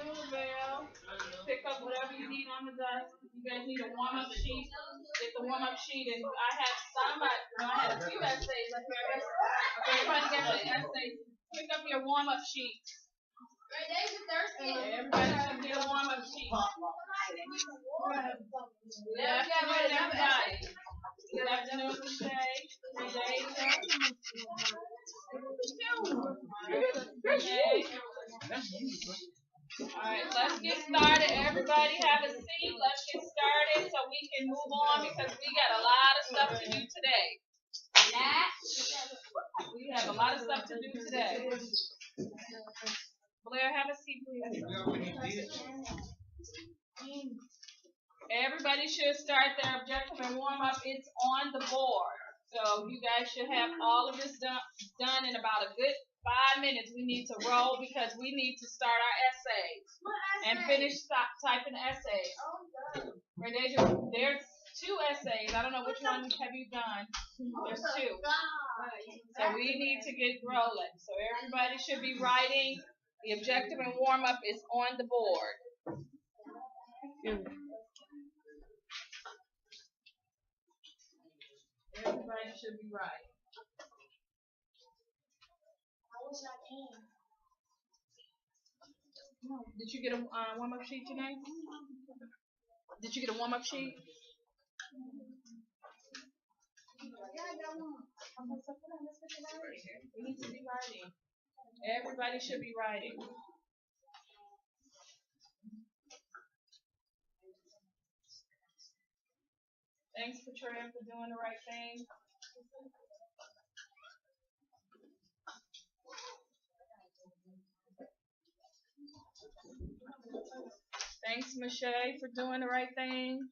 ring the bell. Pick up whatever you need on the desk. You guys need a warm up sheet. Get the warm up sheet, and I have somebody. No, I have a few essays up here. Okay, everybody get the essays. Pick up your warm up sheet. Everybody should get a warm up sheet. Good afternoon, everybody. Good afternoon, Shay. Alright, let's get started. Everybody have a seat. Let's get started so we can move on because we got a lot of stuff to do today. We have a lot of stuff to do today. Blair, have a seat, please. Everybody should start their objective and warm up. It's on the board. So you guys should have all of this done in about a good 5 minutes. We need to roll because we need to start our essays and finish typing essays. There's 2 essays. I don't know which one have you done. There's 2. So we need to get rolling. So everybody should be writing. The objective and warm up is on the board. Everybody should be right. Did you get a warm-up sheet tonight? Did you get a warm-up sheet? Yeah, I got one. We need to be writing. Everybody should be writing. Thanks, Patricia, for doing the right thing. Thanks, Michelle, for doing the right thing.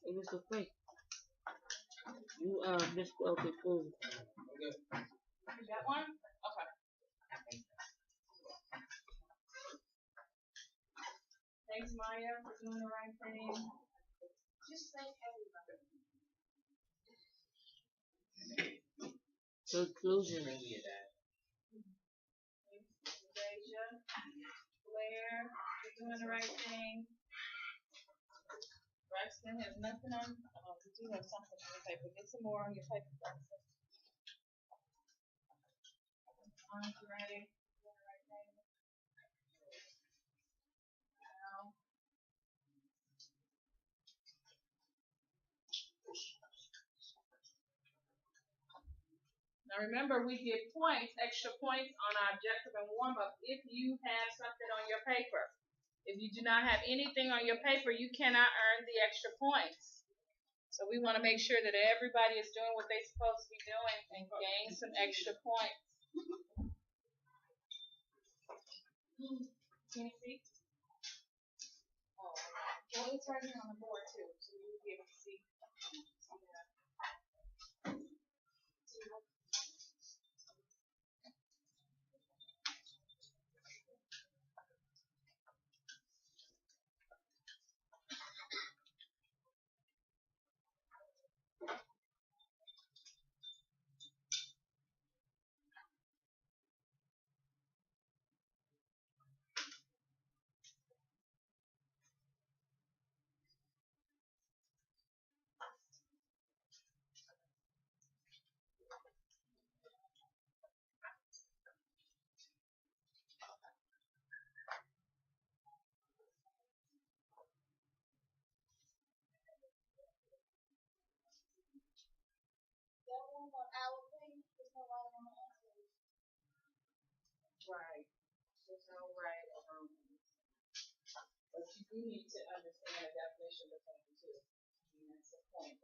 It was a fake. You misspelled it too. You got one? Okay. Thanks, Maya, for doing the right thing. Just thank everybody. Conclusion. Thanks, Deja. Blair, you're doing the right thing. Braxton has nothing on. Oh, you do have something on your paper. Get some more on your paper, Braxton. Ready? Doing the right thing. Now remember, we give points, extra points on our objective and warm-up if you have something on your paper. If you do not have anything on your paper, you cannot earn the extra points. So we want to make sure that everybody is doing what they're supposed to be doing and gain some extra points. Can you see? Oh, well, it's right here on the board too, so you'll be able to see. Right. There's no right or wrong. But you do need to understand the definition between the two. And that's the point.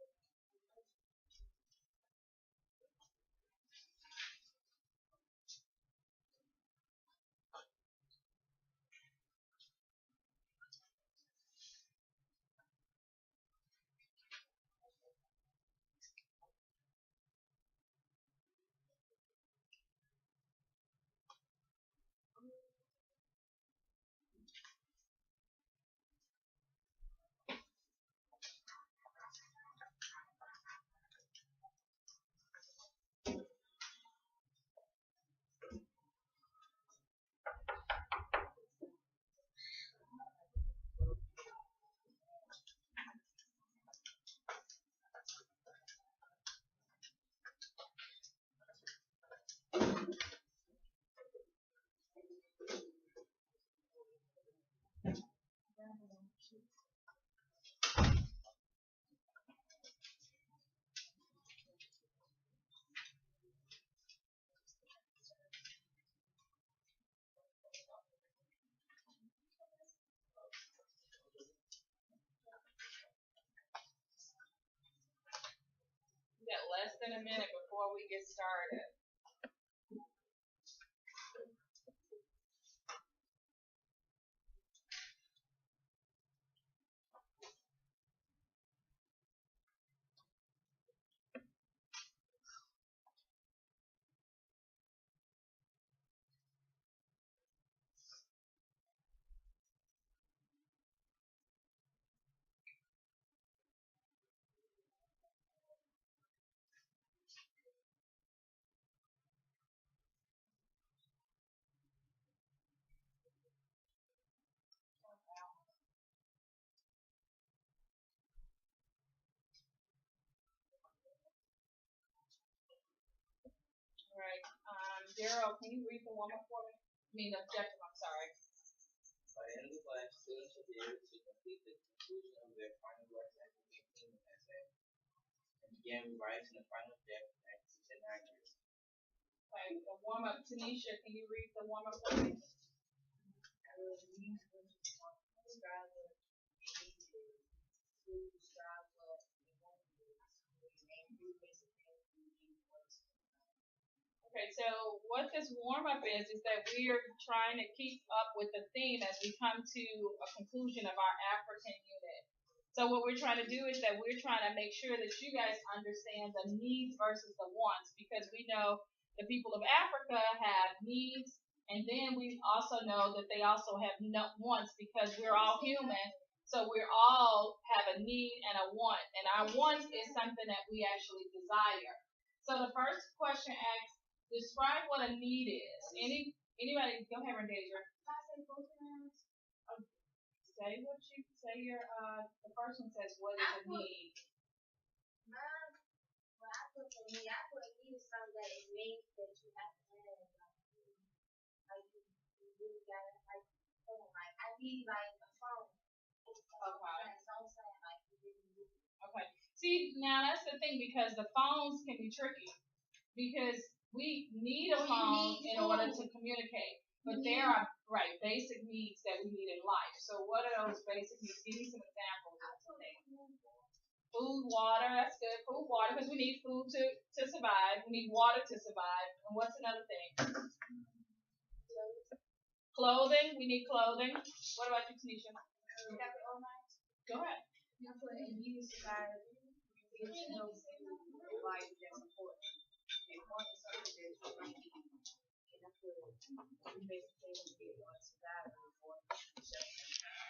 been a minute before we get started. All right. Daryl, can you read the warm-up for me? I mean, the objective, I'm sorry. By the end of the class, students will be able to complete the conclusion of their final work activity in the essay and begin revising the final objective actions and accuracy. Okay, the warm-up. Tanisha, can you read the warm-up for me? Okay, so what this warm-up is that we are trying to keep up with the theme as we come to a conclusion of our African unit. So what we're trying to do is that we're trying to make sure that you guys understand the needs versus the wants, because we know the people of Africa have needs, and then we also know that they also have wants, because we're all human. So we all have a need and a want, and our wants is something that we actually desire. So the first question asks, describe what a need is. Anybody? Go ahead, Rendasia. Say what you say. The first one says, what is a need? What I put for me, I put a need is something that it means that you have to have. Like you really gotta like I need like a phone. Okay. So I'm saying like you really need it. Okay. See, now that's the thing, because the phones can be tricky, because we need a phone in order to communicate. But there are basic needs that we need in life. So what are those basic needs? Give me some examples. Food, water, that's good. Food, water, because we need food to survive. We need water to survive. And what's another thing? Clothing. We need clothing. What about you, Tanisha? Go ahead. You put a need to survive. You get to know life that's important. And one is something that you like. And I put two basic things to get one survival before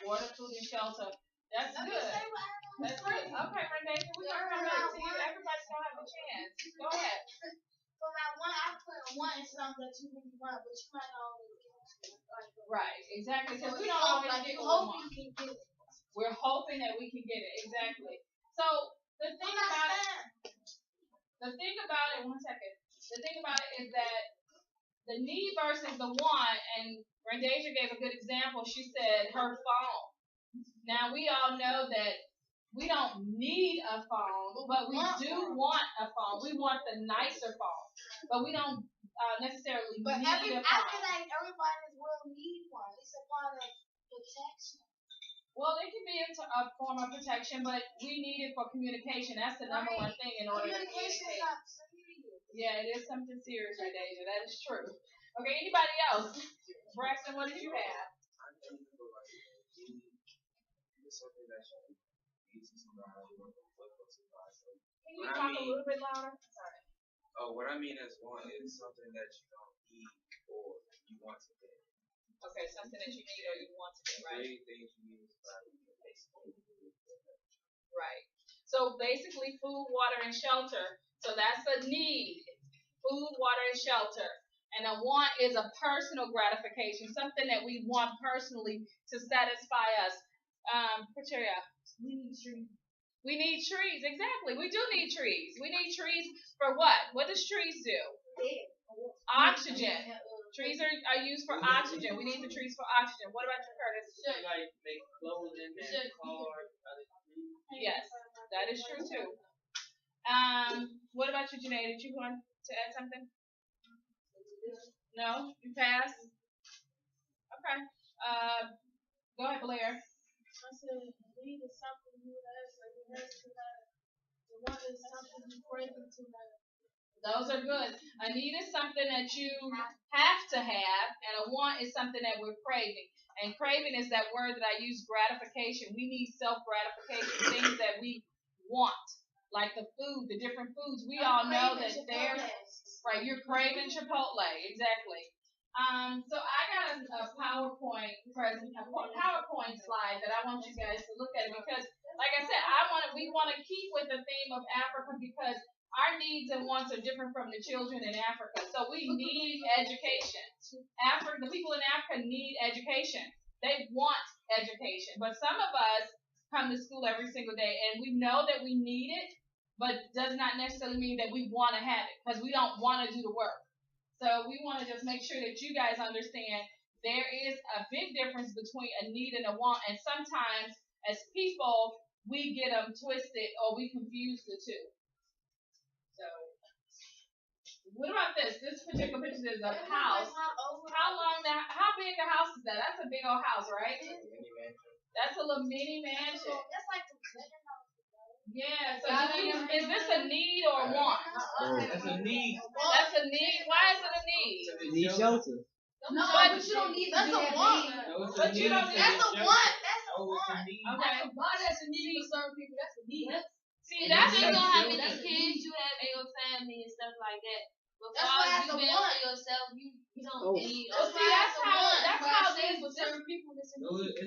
water, food, and shelter. That's good. That's good. Okay, Rendasia, we're gonna come back to you. Everybody's gonna have a chance. Go ahead. So now one I put one is something that you really want, but you might not always get it. Right, exactly. Because we don't always get what we want. You can get it. We're hoping that we can get it. Exactly. So the thing about it, one second. The thing about it is that the need versus the want, and Rendasia gave a good example. She said her phone. Now we all know that we don't need a phone, but we do want a phone. We want the nicer phone, but we don't necessarily need a phone. I feel like everybody in this world needs one. It's a part of protection. Well, it can be a form of protection, but we need it for communication. That's the number one thing in order to communicate. Communication is something serious. Yeah, it is something serious, Rendasia. That is true. Okay, anybody else? Braxton, what did you have? Something that you need to survive. Can you talk a little bit louder? Sorry. Oh, what I mean is one is something that you don't need or you want to get. Okay, something that you need or you want to get, right? Things you need to survive. Right. So basically, food, water, and shelter. So that's a need. Food, water, and shelter. And a want is a personal gratification, something that we want personally to satisfy us. Patricia. We need trees. We need trees, exactly. We do need trees. We need trees for what? What does trees do? Oxygen. Trees are used for oxygen. We need the trees for oxygen. What about you, Curtis? Like make clothing and cars. Yes, that is true too. What about you, Janae? Did you want to add something? No? You pass? Okay. Go ahead, Blair. I said, need is something you ask, like you ask to have. The one is something you crave to have. Those are good. A need is something that you have to have, and a want is something that we're craving. And craving is that word that I use, gratification. We need self gratification, things that we want, like the food, the different foods. We all know that there's right. You're craving Chipotle, exactly. So I got a PowerPoint present, a PowerPoint slide that I want you guys to look at because, like I said, we want to keep with the theme of Africa because our needs and wants are different from the children in Africa. So we need education. The people in Africa need education. They want education. But some of us come to school every single day and we know that we need it, but does not necessarily mean that we want to have it because we don't want to do the work. So we want to just make sure that you guys understand there is a big difference between a need and a want. And sometimes as people, we get them twisted or we confuse the two. So, what about this? This particular picture is a house. How big a house is that? That's a big old house, right? That's a little mini mansion. That's like the better house. Yeah. So, is this a need or a want? That's a need. That's a need. Why is it a need? You need shelter. No, but you don't need. That's a want. But you don't need. That's a want. That's a want. Okay. That's a need for certain people. That's a need. See, That's that's based on how many kids you have in your family and stuff like that. But That's why as it's you a build want. for yourself, you don't Oh. need. Well, see, that's how this this for certain people.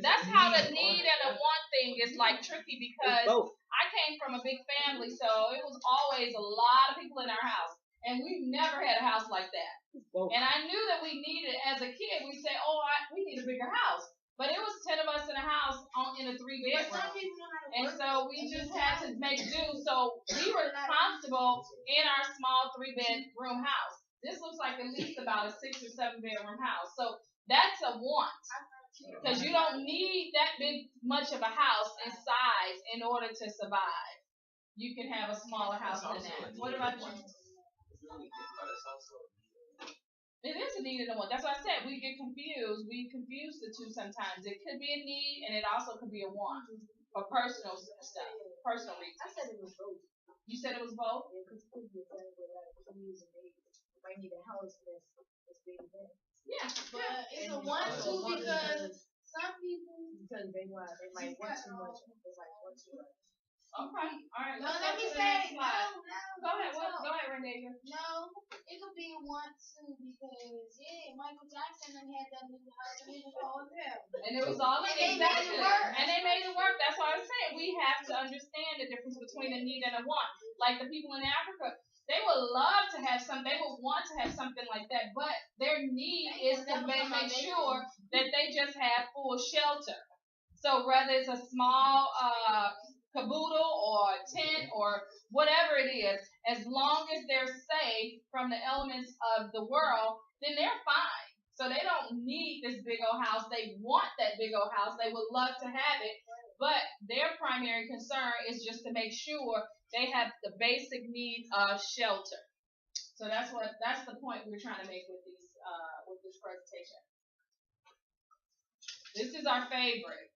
that's how the need and the want thing is like tricky because Both. I came from a big family, so it was always a lot of people in our house, and we never had a house like that. Both. And I knew that we needed, as a kid, we say, we need a bigger house. But it was 10 of us in a house in a 3-bedroom. And so we just had to make do. So we were comfortable in our small 3-bedroom house. This looks like at least about a 6 or 7-bedroom house. So that's a want. Because you don't need that much of a house in size in order to survive. You can have a smaller house than that. What about you? It is a need and a want. That's what I said. We get confused. We confuse the two sometimes. It could be a need and it also could be a want for personal stuff, personal reasons. I said it was both. You said it was both? Because it could be a thing where like if you use a baby, you might need a house that's big enough. Yeah. But it's a want to because some people they might want too much. They might want too much. Okay. All right. Well, Let's let go me to the say next slide. no. Go ahead, Renee. No, it could be a want to because Michael Jackson had that new house and it was all there. And it was all And they exactly. made it work. And they made it work. That's why I was saying we have to understand the difference between a need and a want. Like the people in Africa, they would love to have something. They would want to have something like that, but their need is to make sure that they just have full shelter. So whether it's a small caboodle or tent or whatever it is, as long as they're safe from the elements of the world, then they're fine. So they don't need this big old house. They want that big old house. They would love to have it, but their primary concern is just to make sure they have the basic needs of shelter. So that's the point we're trying to make with this presentation. This is our favorite.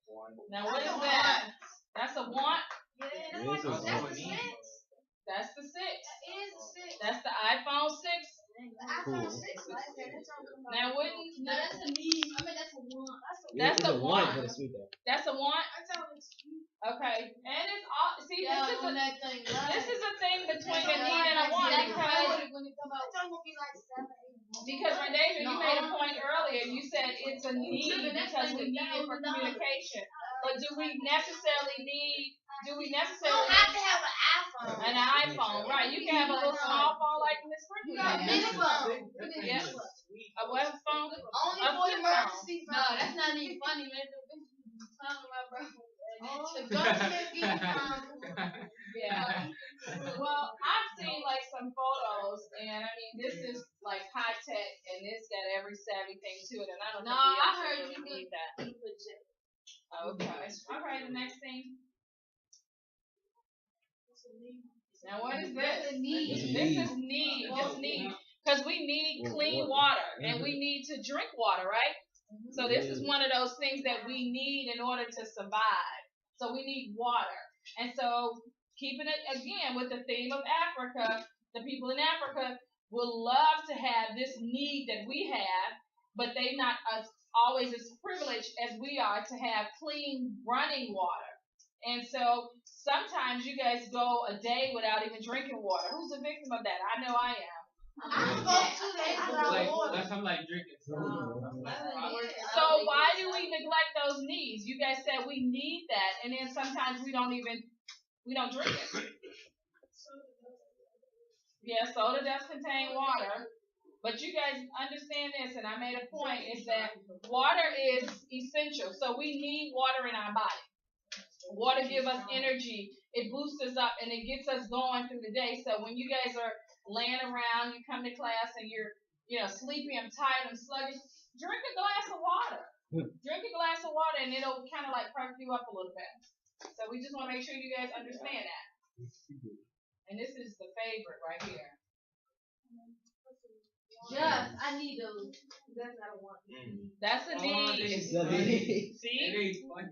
Now what is that? That's a want. Yeah, It is a want. That's the 6. That is a 6. That's the iPhone 6. The iPhone 6 right there. That's what I'm talking about. Now wouldn't That's a need. I mean, that's a want. That's It's a want. but it's sweet though. That's a want. That's how it's cute. Okay, and it's all. See, Yeah, this is on that thing. this is a thing between a need and a want because when it come out, it's gonna be like 7, 8. Rendasia, you made a point earlier. You said it's a need because we need it for communication. But do we necessarily need? Do we You don't necessarily have to have an iPhone. an iPhone? Right? You can have a little small phone like Miss You Pringley. got a mini phone. Yeah. A what phone? Only A for flip emergency. No, that's not even funny, man. Talking about bro. The government gives Yeah. Well, I've seen like some photos, and I mean, this is like high tech, and it's got every savvy thing to it, and I don't No, think we I heard absolutely you could need that. legit. Okay. All right. The next thing. Now, what is this? It's a This need. is need. This need. Because we need clean water, and we need to drink water, right? So this is one of those things that we need in order to survive. So we need water. And so keeping it, again, with the theme of Africa, the people in Africa would love to have this need that we have, but they're not always as privileged as we are to have clean running water. And so sometimes you guys go a day without even drinking water. Who's a victim of that? I know I am. I go 2 days without water. I'm like drinking. So why do we neglect those needs? You guys said we need that, and then sometimes we don't drink it. Yeah, soda does contain water, but you guys understand this, and I made a point, is that water is essential. So we need water in our body. Water gives us energy. It boosts us up, and it gets us going through the day. So when you guys are laying around, you come to class, and you're sleepy and tired and sluggish, drink a glass of water. Drink a glass of water, and it'll kind of like perk you up a little bit. So we just want to make sure you guys understand that. And this is the favorite right here. Yes, I need those. That's what I want. That's a need. See?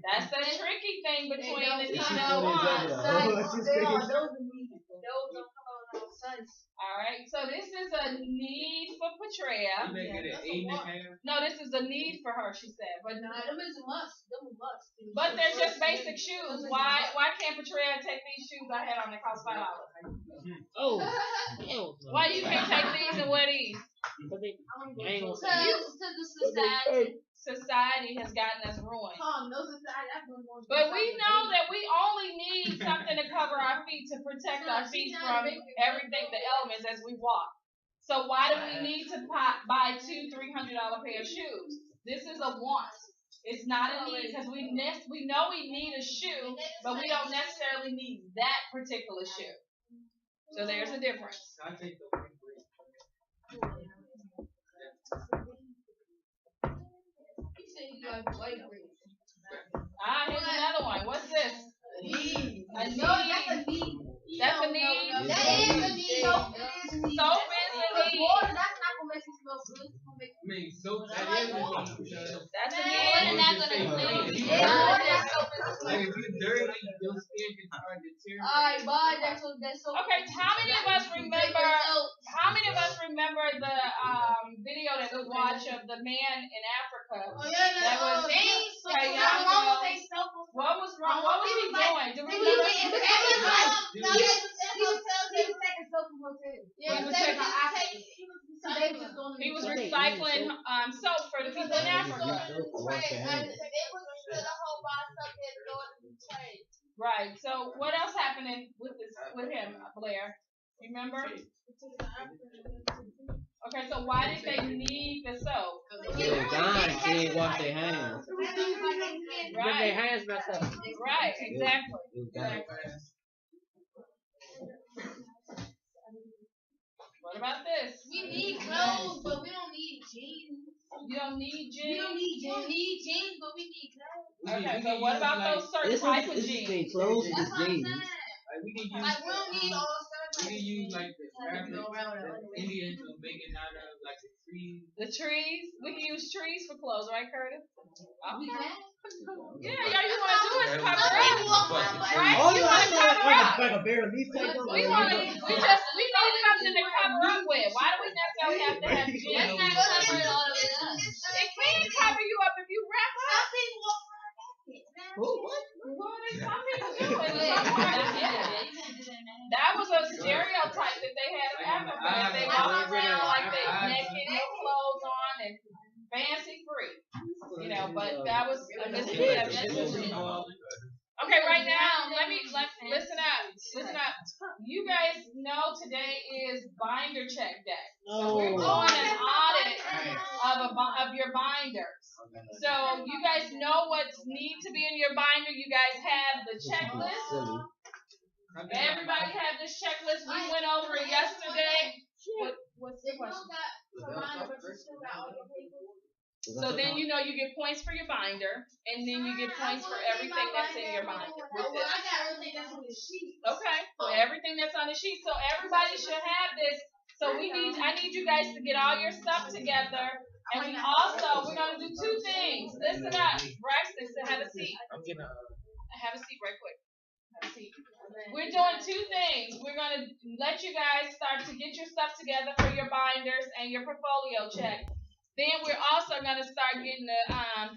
That's the tricky thing between the need and the want. Those don't come out of sun. All right. So this is a need for Patria. No, this is a need for her, she said. But Nah, them is a must. Them is must. But they're just basic shoes. Why can't Patria take these shoes I had on that cost $5? Oh. Why you can't take these and wear these? Because the society has gotten us ruined. No society. But we know that we only need something to cover our feet to protect our feet from everything, the elements as we walk. So why do we need to buy $200-300 pair of shoes? This is a want. It's not a need because we know we need a shoe, but we don't necessarily need that particular shoe. So there's a difference. Here's another one. What's this? A need. A need. No, that's a need. That's a need. That is a need. Soap is a need. Water, that's not gonna make you smell good. It's gonna make you soap, that is a need. That's a need. and that's gonna clean. Like if you're dirty, your skin can start deteriorating. Alright, bye. That's so. Okay, how many of us remember? How many of us remember the video that we watched of the man in Africa? Oh yeah, that was What was wrong? What was he doing? Do we remember? He was recycling soap for the people in Africa. Right. So what else happening with him, Blair? You remember? Okay, so why did they need the soap? They didn't wash their hands. Right. Their hands messed up. Right, exactly. What about this? We need clothes, but we don't need jeans. You don't need jeans? We don't need jeans, but we need clothes. Okay, so what about those certain types of jeans? Clothes That's what I'm jeans. saying. We can use, we don't need all stuff. we can use like the fabric that Indians are making out of, like the trees. The trees? We can use trees for clothes, right, Curtis? We Okay. can. Yeah, all you want to do is cover up. Right? Oh, You want to cover up. like a bare leaf tape. We need something to cover up with. Why do we necessarily have to have jeans? That's not covering all of it up. It can cover you up if you wrap up. Some people walk around naked, man. Well, some people do. That was a stereotype that they had of Africa. That they walk around like they naked, no clothes on, and fancy free. But that was a misconception. Okay, right now, listen up. You guys know today is binder check day. So we're doing an audit of your binders. So you guys know what needs to be in your binder. You guys have the checklist. Everybody have this checklist. We went over it yesterday. What's the question? So then you get points for your binder, and then you get points for everything that's in your binder. I got everything that's on the sheet. Okay, so everything that's on the sheet. So everybody should have this. So I need you guys to get all your stuff together, and we're gonna do two things. Listen up, Braxton. Have a seat. Have a seat right quick. Have a seat. we're doing two things. We're gonna let you guys start to get your stuff together for your binders and your portfolio check. Then we're also gonna start getting the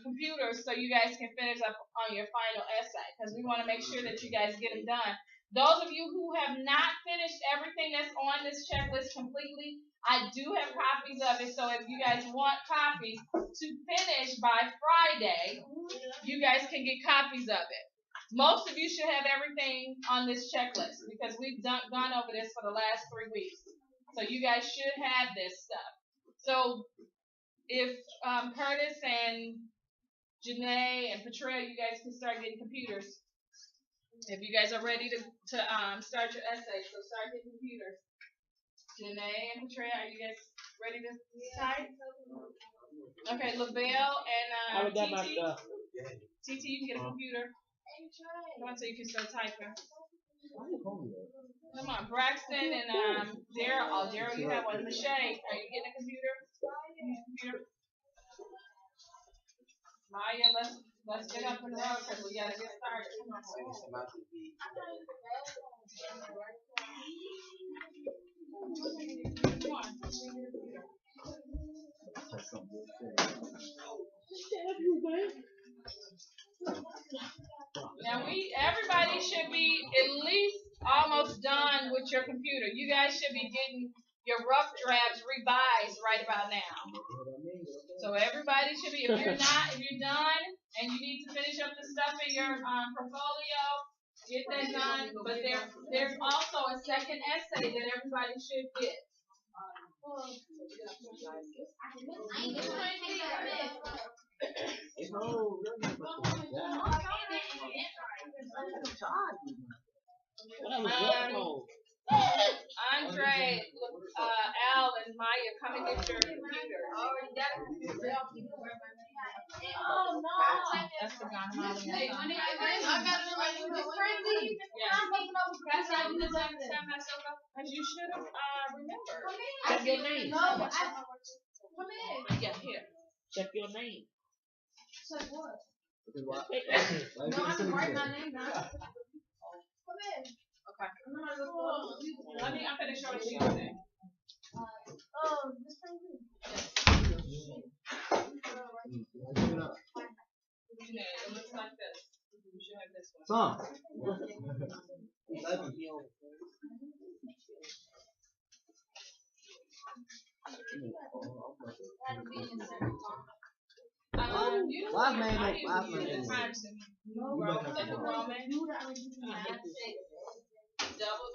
computers so you guys can finish up on your final essay because we want to make sure that you guys get them done. Those of you who have not finished everything that's on this checklist completely, I do have copies of it. So if you guys want copies to finish by Friday, you guys can get copies of it. Most of you should have everything on this checklist because we've gone over this for the last 3 weeks. So you guys should have this stuff. So if Curtis and Janae and Petrea, you guys can start getting computers. If you guys are ready to start your essay, so start getting computers. Janae and Petrea, are you guys ready to type? Okay, Lavelle and TT. TT, you can get a computer. Come on, so you can start typing. Come on, Braxton and Daryl. Oh, Daryl, you have one. Michelle, are you getting a computer? Maya, let's get up in the road because we gotta get started. Come on. Now everybody should be at least almost done with your computer. You guys should be getting your rough drafts revised right about now. So everybody should be, if you're done and you need to finish up the stuff in your portfolio, get that done. But there's also a second essay that everybody should get. Andre, Al, and Maya, come and get your computer. Oh, no. That's the gun. I got it right. Because you should have remembered. Check your name. Come in. Yeah, here. Check your name. Check what? No, I can write my name down. Come in. Okay. I'm gonna show it to you today. Miss Pringley. It looks like this. You should have this one.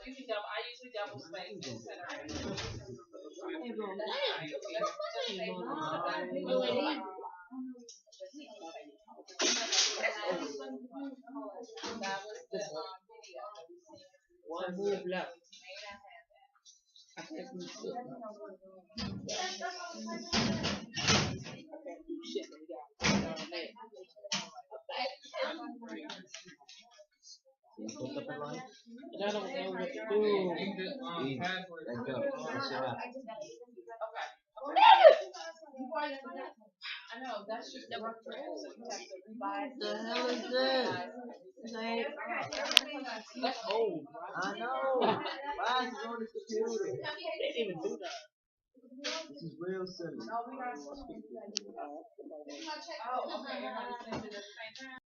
You can double. I usually double space and center. That was the video. One move left. I can't do shit. I don't know what to do. I know, that's just the rough draft, so you have to revise. The hell is this? That's old. I know. Why is it on the computer? They didn't even do that. This is real silly. Oh, okay, you're gonna send it at the same time.